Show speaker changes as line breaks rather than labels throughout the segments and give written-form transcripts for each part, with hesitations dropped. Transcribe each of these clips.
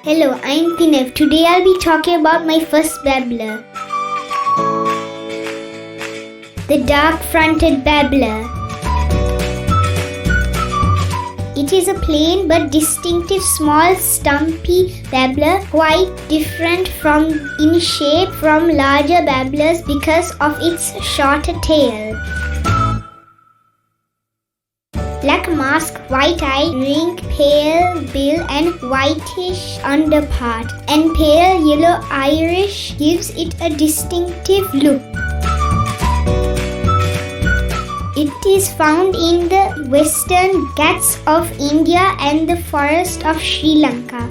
Hello, I'm Thinev. Today I'll be talking about my first babbler. The dark-fronted babbler. It is a plain but distinctive small stumpy babbler, quite different in shape from larger babblers because of its shorter tail. Black mask, white eye, ring, pale bill and whitish underpart, and pale yellow iris gives it a distinctive look. It is found in the Western Ghats of India and the forest of Sri Lanka.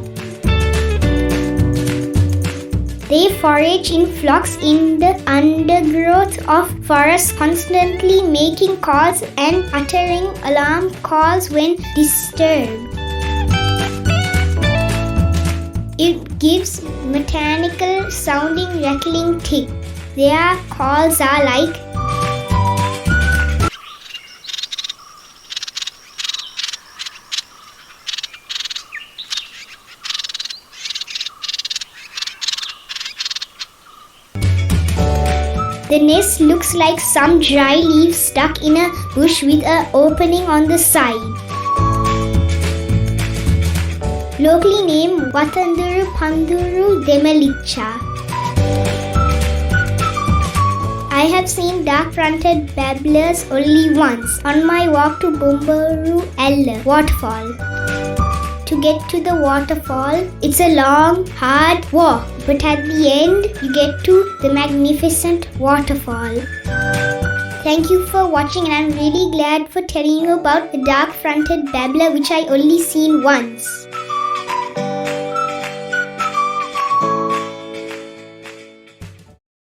They forage in flocks in the undergrowth of forests, constantly making calls and uttering alarm calls when disturbed. It gives mechanical sounding rattling tick. Their calls are like the nest looks like some dry leaves stuck in a bush with an opening on the side. Locally named Wathanduru Panduru Demalichcha. I have seen dark-fronted babblers only once on my walk to Babblers waterfall. To get to the waterfall, it's a long, hard walk, but at the end, you get to the magnificent waterfall. Thank you for watching, and I'm really glad for telling you about the dark-fronted babbler which I only seen once.